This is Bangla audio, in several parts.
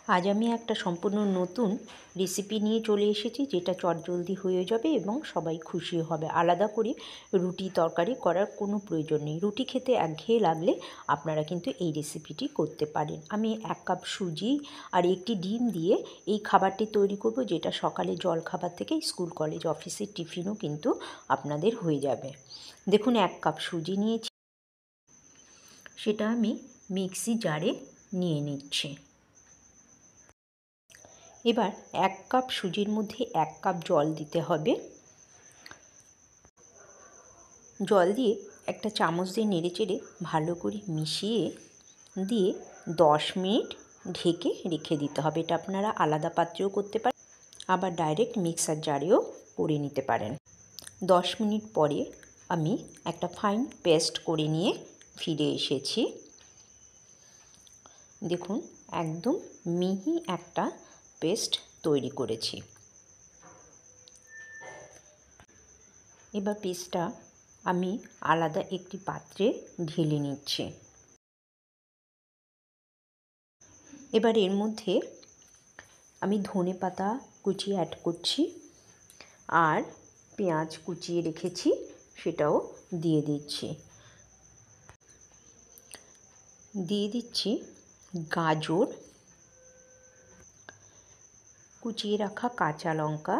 আজ আমি একটা সম্পূর্ণ নতুন রেসিপি নিয়ে চলে এসেছি, যেটা চটজলদি হয়ে যাবে এবং সবাই খুশি হবে। আলাদা করে রুটি তরকারি করার কোনো প্রয়োজন নেই। রুটি খেতে একঘেয়ে লাগলে আপনারা কিন্তু এই রেসিপিটি করতে পারেন। আমি 1 কাপ সুজি আর একটি ডিম দিয়ে এই খাবারটি তৈরি করব, যেটা সকালে জলখাবার থেকে স্কুল কলেজ অফিসের টিফিনও কিন্তু আপনাদের হয়ে যাবে। দেখুন 1 কাপ সুজি নিয়েছি, সেটা আমি মিক্সি জারে নিয়ে নিচ্ছি। এবার 1 কাপ সুজির মধ্যে 1 কাপ জল দিতে হবে। জল দিয়ে একটা চামচ দিয়ে নেড়েচেড়ে ভালো করে মিশিয়ে দিয়ে 10 মিনিট ঢেকে রেখে দিতে হবে। এটা আপনারা আলাদা পাত্রেও করতে পারেন, আবার ডাইরেক্ট মিক্সার জারেও করে নিতে পারেন। 10 মিনিট পরে আমি একটা ফাইন পেস্ট করে নিয়ে ফিরে এসেছি। দেখুন একদম মিহি একটা পেস্ট তৈরি করেছি। এবার পেস্টটা আমি আলাদা একটি পাত্রে ঢেলে নিচ্ছি। এবার এর মধ্যে আমি ধনেপাতা কুচি অ্যাড করছি, আর পেঁয়াজ কুচিয়ে রেখেছি সেটাও দিয়ে দিচ্ছি। দিয়ে দিচ্ছি গাজর, কুচিয়ে রাখা কাঁচা লঙ্কা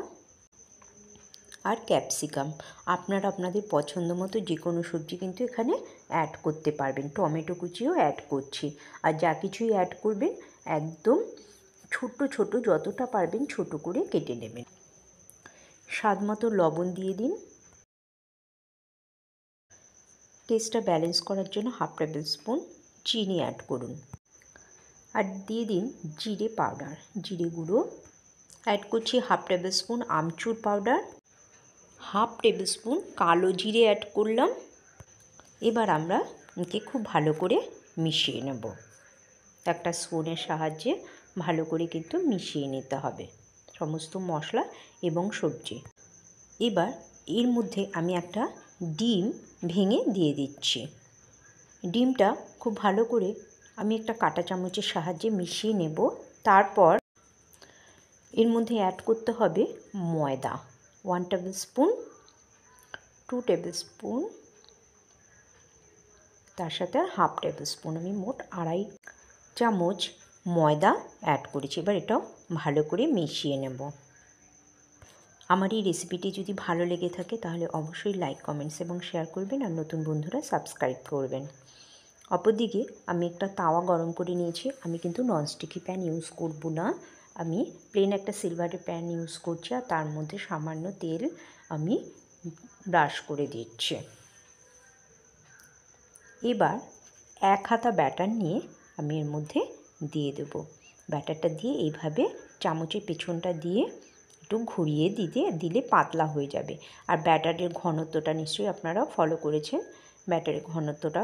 আর ক্যাপসিকাম। আপনারা আপনাদের পছন্দ মতো যে কোনো সবজি কিন্তু এখানে অ্যাড করতে পারবেন। টমেটো কুচিও অ্যাড করছি। আর যা কিছুই অ্যাড করবেন একদম ছোট ছোট যতটা পারবেন ছোট করে কেটে নেবেন। স্বাদ মতো লবণ দিয়ে দিন। টেস্টটা ব্যালেন্স করার জন্য 1/2 টেবিল স্পুন চিনি অ্যাড করুন। আর দিয়ে দিন জিরে পাউডার, জিরে গুঁড়ো অ্যাড করছি। 1/2 টেবিল স্পুন আমচুর পাউডার, 1/2 টেবিল স্পুন কালো জিরে অ্যাড করলাম। এবার আমরা একে খুব ভালো করে মিশিয়ে নেব। একটা স্পুনের সাহায্যে ভালো করে কিন্তু মিশিয়ে নিতে হবে সমস্ত মশলা এবং সবজি। এবার এর মধ্যে আমি একটা ডিম ভেঙে দিয়ে দিচ্ছি। ডিমটা খুব ভালো করে আমি একটা কাঁটা চামচের সাহায্যে মিশিয়ে নেব। তারপর এর মধ্যে অ্যাড করতে হবে ময়দা, 1 টেবিল স্পুন, 2 টেবিল স্পুন, তার সাথে 1/2 টেবিল স্পুন, আমি মোট 2.5 চামচ ময়দা অ্যাড করেছি। এবার এটাও ভালো করে মিশিয়ে নেব। আমার এই রেসিপিটি যদি ভালো লেগে থাকে তাহলে অবশ্যই লাইক, কমেন্টস এবং শেয়ার করবেন, আর নতুন বন্ধুরা সাবস্ক্রাইব করবেন। অপরদিকে আমি একটা তাওয়া গরম করে নিয়েছি। আমি কিন্তু ননস্টিকি প্যান ইউজ করব না, আমি প্লেন একটা সিলভারের প্যান ইউজ করছি, আর তার মধ্যে সামান্য তেল আমি ব্রাশ করে দিচ্ছি। এবার 1 হাতা ব্যাটার নিয়ে আমি এর মধ্যে দিয়ে দেব। ব্যাটারটা দিয়ে এইভাবে চামচের পেছনটা দিয়ে একটু ঘুরিয়ে দিলে পাতলা হয়ে যাবে। আর ব্যাটারের ঘনত্বটা নিশ্চয়ই আপনারা ফলো করেছেন। ব্যাটারের ঘনত্বটা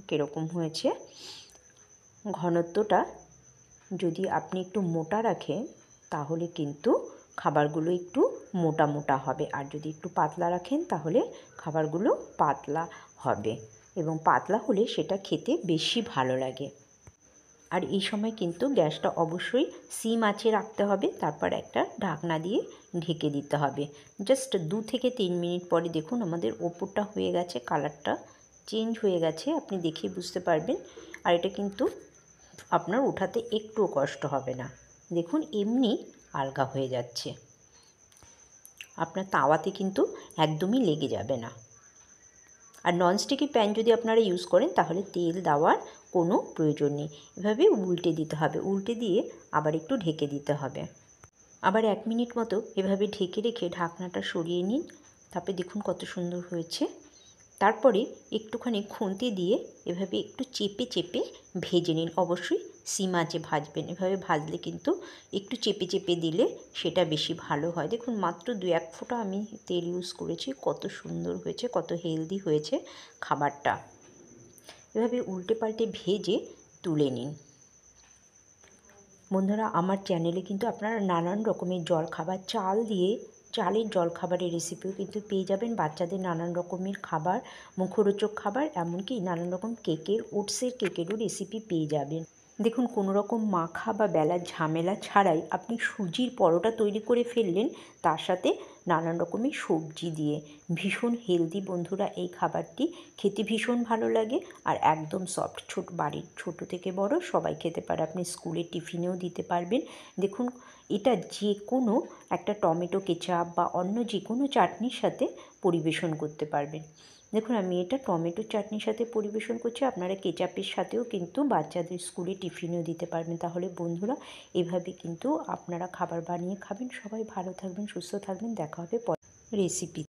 কীরকম হয়েছে, ঘনত্বটা যদি আপনি একটু মোটা রাখেন তাহলে কিন্তু খাবারগুলো একটু মোটা মোটা হবে, আর যদি একটু পাতলা রাখেন তাহলে খাবারগুলো পাতলা হবে, এবং পাতলা হলে সেটা খেতে বেশি ভালো লাগে। আর এই সময় কিন্তু গ্যাসটা অবশ্যই সিম আঁচে রাখতে হবে। তারপর একটা ঢাকনা দিয়ে ঢেকে দিতে হবে। জাস্ট 2 থেকে 3 মিনিট পরে দেখুন আমাদের ওপরটা হয়ে গেছে, কালারটা চেঞ্জ হয়ে গেছে, আপনি দেখেই বুঝতে পারবেন। আর এটা কিন্তু আপনার ওঠাতে একটুও কষ্ট হবে না। দেখুন এমনি আলগা হয়ে যাচ্ছে, আপনার তাওয়াতে কিন্তু একদমই লেগে যাবে না। আর ননস্টিকি প্যান যদি আপনারা ইউজ করেন তাহলে তেল দেওয়ার কোনো প্রয়োজন নেই। এভাবে উল্টে দিতে হবে, উল্টে দিয়ে আবার একটু ঢেকে দিতে হবে। আবার 1 মিনিট মতো এভাবে ঢেকে রেখে ঢাকনাটা সরিয়ে নিন। তারপরে দেখুন কত সুন্দর হয়েছে। তারপরে একটুখানি খুন্তি দিয়ে এভাবে একটু চেপে চেপে ভেজে নিন। অবশ্যই সিম আঁচে ভাজবেন, এভাবে ভাজলে কিন্তু একটু চেপে চেপে দিলে সেটা বেশি ভালো হয়। দেখুন মাত্র 2-1 ফোঁটা আমি তেল ইউজ করেছি, কত সুন্দর হয়েছে, কত হেলদি হয়েছে খাবারটা। এভাবে উল্টে পাল্টে ভেজে তুলে নিন। বন্ধুরা আমার চ্যানেলে কিন্তু আপনারা নানান রকমের জলখাবার, চালের জলখাবারের রেসিপিও কিন্তু পেয়ে যাবেন। বাচ্চাদের নানান রকমের খাবার, মুখরোচক খাবার, এমনকি নানান রকম কেকের, ওটসের কেকেরও রেসিপি পেয়ে যাবেন। দেখুন কোনো রকম মাখা বা বেলার ঝামেলা ছাড়াই আপনি সুজির পরোটা তৈরি করে ফেললেন, তার সাথে নানান রকমের সবজি দিয়ে। ভীষণ হেলদি বন্ধুরা এই খাবারটি, খেতে ভীষণ ভালো লাগে আর একদম সফট। বাড়ির ছোট থেকে বড় সবাই খেতে পারে, আপনি স্কুলের টিফিনেও দিতে পারবেন। দেখুন এটা যে কোনো একটা টমেটো কেচাপ বা অন্য যে কোনো চাটনির সাথে পরিবেশন করতে পারবেন। দেখুন আমি এটা টমেটো চাটনির সাথে পরিবেশন করছি, আপনারা কেচাপের সাথেও কিন্তু বাচ্চাদের স্কুলে টিফিনেও দিতে পারবেন। তাহলে বন্ধুরা এভাবে কিন্তু আপনারা খাবার বানিয়ে খাবেন। সবাই ভালো থাকবেন, সুস্থ থাকবেন, দেখা হবে রেসিপি।